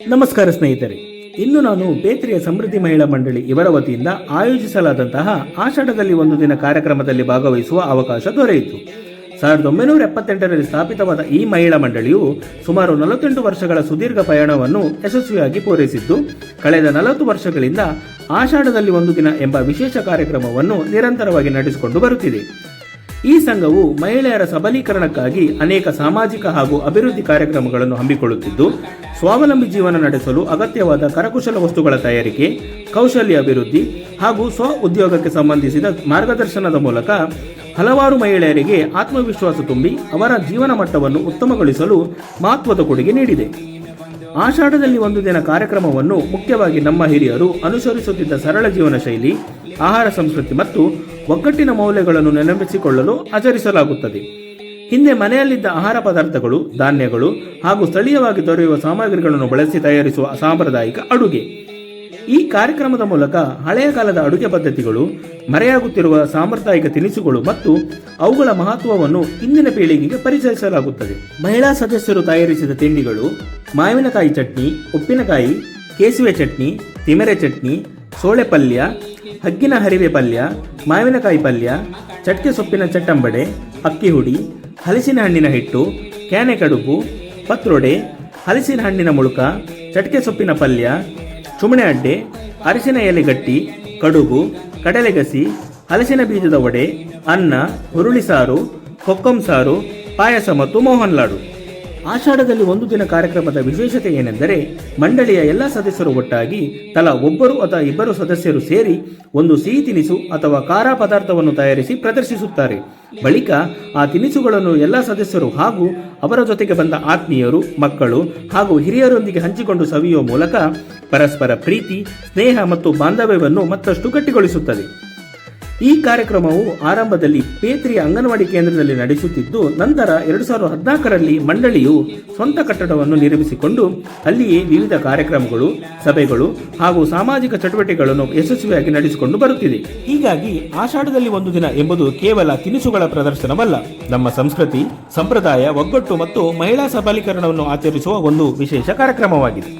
ನಮಸ್ಕಾರ ಸ್ನೇಹಿತರೆ, ಇಂದು ನಾನು ಬೇತ್ರಿಯ ಸಮೃದ್ಧಿ ಮಹಿಳಾ ಮಂಡಳಿ ಇವರ ವತಿಯಿಂದ ಆಯೋಜಿಸಲಾದಂತಹ ಆಷಾಢದಲ್ಲಿ ಒಂದು ದಿನ ಕಾರ್ಯಕ್ರಮದಲ್ಲಿ ಭಾಗವಹಿಸುವ ಅವಕಾಶ ದೊರೆಯಿತು. 1978ರಲ್ಲಿ ಸ್ಥಾಪಿತವಾದ ಈ ಮಹಿಳಾ ಮಂಡಳಿಯು ಸುಮಾರು 48 ವರ್ಷಗಳ ಸುದೀರ್ಘ ಪಯಣವನ್ನು ಯಶಸ್ವಿಯಾಗಿ ಪೂರೈಸಿದ್ದು, ಕಳೆದ 40 ವರ್ಷಗಳಿಂದ ಆಷಾಢದಲ್ಲಿ ಒಂದು ದಿನ ಎಂಬ ವಿಶೇಷ ಕಾರ್ಯಕ್ರಮವನ್ನು ನಿರಂತರವಾಗಿ ನಡೆಸಿಕೊಂಡು ಬರುತ್ತಿದೆ. ಈ ಸಂಘವು ಮಹಿಳೆಯರ ಸಬಲೀಕರಣಕ್ಕಾಗಿ ಅನೇಕ ಸಾಮಾಜಿಕ ಹಾಗೂ ಅಭಿವೃದ್ಧಿ ಕಾರ್ಯಕ್ರಮಗಳನ್ನು ಹಮ್ಮಿಕೊಳ್ಳುತ್ತಿದ್ದು, ಸ್ವಾವಲಂಬಿ ಜೀವನ ನಡೆಸಲು ಅಗತ್ಯವಾದ ಕರಕುಶಲ ವಸ್ತುಗಳ ತಯಾರಿಕೆ, ಕೌಶಲ್ಯ ಅಭಿವೃದ್ಧಿ ಹಾಗೂ ಸ್ವ ಉದ್ಯೋಗಕ್ಕೆ ಸಂಬಂಧಿಸಿದ ಮಾರ್ಗದರ್ಶನದ ಮೂಲಕ ಹಲವಾರು ಮಹಿಳೆಯರಿಗೆ ಆತ್ಮವಿಶ್ವಾಸ ತುಂಬಿ ಅವರ ಜೀವನ ಮಟ್ಟವನ್ನು ಉತ್ತಮಗೊಳಿಸಲು ಮಹತ್ವದ ಕೊಡುಗೆ ನೀಡಿದೆ. ಆಷಾಢದಲ್ಲಿ ಒಂದು ದಿನ ಕಾರ್ಯಕ್ರಮವನ್ನು ಮುಖ್ಯವಾಗಿ ನಮ್ಮ ಹಿರಿಯರು ಅನುಸರಿಸುತ್ತಿದ್ದ ಸರಳ ಜೀವನ ಶೈಲಿ, ಆಹಾರ ಸಂಸ್ಕೃತಿ ಮತ್ತು ಒಗ್ಗಟ್ಟಿನ ಮೌಲ್ಯಗಳನ್ನು ನೆನಪಿಸಿಕೊಳ್ಳಲು ಆಚರಿಸಲಾಗುತ್ತದೆ. ಹಿಂದೆ ಮನೆಯಲ್ಲಿದ್ದ ಆಹಾರ ಪದಾರ್ಥಗಳು, ಧಾನ್ಯಗಳು ಹಾಗೂ ಸ್ಥಳೀಯವಾಗಿ ದೊರೆಯುವ ಸಾಮಗ್ರಿಗಳನ್ನು ಬಳಸಿ ತಯಾರಿಸುವ ಸಾಂಪ್ರದಾಯಿಕ ಅಡುಗೆ. ಈ ಕಾರ್ಯಕ್ರಮದ ಮೂಲಕ ಹಳೆಯ ಕಾಲದ ಅಡುಗೆ ಪದ್ಧತಿಗಳು, ಮರೆಯಾಗುತ್ತಿರುವ ಸಾಂಪ್ರದಾಯಿಕ ತಿನಿಸುಗಳು ಮತ್ತು ಅವುಗಳ ಮಹತ್ವವನ್ನು ಇಂದಿನ ಪೀಳಿಗೆಗೆ ಪರಿಚಯಿಸಲಾಗುತ್ತದೆ. ಮಹಿಳಾ ಸದಸ್ಯರು ತಯಾರಿಸಿದ ತಿಂಡಿಗಳು ಮಾವಿನಕಾಯಿ ಚಟ್ನಿ, ಉಪ್ಪಿನಕಾಯಿ, ಕೇಸುವೆ ಚಟ್ನಿ, ತಿಮೆರೆ ಚಟ್ನಿ, ಸೋಳೆ ಪಲ್ಯ, ಹಗ್ಗಿನ ಹರಿವೆ ಪಲ್ಯ, ಮಾವಿನಕಾಯಿ ಪಲ್ಯ, ಚಟ್ಕೆ ಸೊಪ್ಪಿನ ಚಟ್ಟಂಬಡೆ, ಅಕ್ಕಿ ಹುಡಿ, ಹಲಸಿನ ಹಣ್ಣಿನ ಹಿಟ್ಟು, ಕ್ಯಾನೆ ಕಡುಬು, ಪತ್ರೊಡೆ, ಹಲಸಿನ ಹಣ್ಣಿನ ಮುಳುಕ, ಚಟ್ಕೆ ಸೊಪ್ಪಿನ ಪಲ್ಯ, ಚುಮಣೆ ಅಡ್ಡೆ, ಅರಿಶಿನ ಎಲೆಗಟ್ಟಿ, ಕಡುಬು, ಕಡಲೆಗಸಿ, ಹಲಸಿನ ಬೀಜದ ವಡೆ, ಅನ್ನ, ಹುರುಳಿ ಸಾರು, ಕೊಕ್ಕಂ ಸಾರು, ಪಾಯಸ ಮತ್ತು ಮೋಹನ್ ಲಾಡು. ಆಷಾಢದಲ್ಲಿ ಒಂದು ದಿನ ಕಾರ್ಯಕ್ರಮದ ವಿಶೇಷತೆ ಏನೆಂದರೆ, ಮಂಡಳಿಯ ಎಲ್ಲ ಸದಸ್ಯರು ಒಟ್ಟಾಗಿ ತಲಾ ಒಬ್ಬರು ಅಥವಾ ಇಬ್ಬರು ಸದಸ್ಯರು ಸೇರಿ ಒಂದು ಸಿಹಿ ತಿನಿಸು ಅಥವಾ ಖಾರ ಪದಾರ್ಥವನ್ನು ತಯಾರಿಸಿ ಪ್ರದರ್ಶಿಸುತ್ತಾರೆ. ಬಳಿಕ ಆ ತಿನಿಸುಗಳನ್ನು ಎಲ್ಲ ಸದಸ್ಯರು ಹಾಗೂ ಅವರ ಜೊತೆಗೆ ಬಂದ ಆತ್ಮೀಯರು, ಮಕ್ಕಳು ಹಾಗೂ ಹಿರಿಯರೊಂದಿಗೆ ಹಂಚಿಕೊಂಡು ಸವಿಯುವ ಮೂಲಕ ಪರಸ್ಪರ ಪ್ರೀತಿ, ಸ್ನೇಹ ಮತ್ತು ಬಾಂಧವ್ಯವನ್ನು ಮತ್ತಷ್ಟು ಗಟ್ಟಿಗೊಳಿಸುತ್ತದೆ. ಈ ಕಾರ್ಯಕ್ರಮವು ಆರಂಭದಲ್ಲಿ ಬೇತ್ರಿಯ ಅಂಗನವಾಡಿ ಕೇಂದ್ರದಲ್ಲಿ ನಡೆಸುತ್ತಿದ್ದು, ನಂತರ 2014ರಲ್ಲಿ ಮಂಡಳಿಯು ಸ್ವಂತ ಕಟ್ಟಡವನ್ನು ನಿರ್ಮಿಸಿಕೊಂಡು ಅಲ್ಲಿಯೇ ವಿವಿಧ ಕಾರ್ಯಕ್ರಮಗಳು, ಸಭೆಗಳು ಹಾಗೂ ಸಾಮಾಜಿಕ ಚಟುವಟಿಕೆಗಳನ್ನು ಯಶಸ್ವಿಯಾಗಿ ನಡೆಸಿಕೊಂಡು ಬರುತ್ತಿದೆ. ಹೀಗಾಗಿ ಆಷಾಢದಲ್ಲಿ ಒಂದು ದಿನ ಎಂಬುದು ಕೇವಲ ತಿನಿಸುಗಳ ಪ್ರದರ್ಶನವಲ್ಲ, ನಮ್ಮ ಸಂಸ್ಕೃತಿ, ಸಂಪ್ರದಾಯ, ಒಗ್ಗಟ್ಟು ಮತ್ತು ಮಹಿಳಾ ಸಬಲೀಕರಣವನ್ನು ಆಚರಿಸುವ ಒಂದು ವಿಶೇಷ ಕಾರ್ಯಕ್ರಮವಾಗಿದೆ.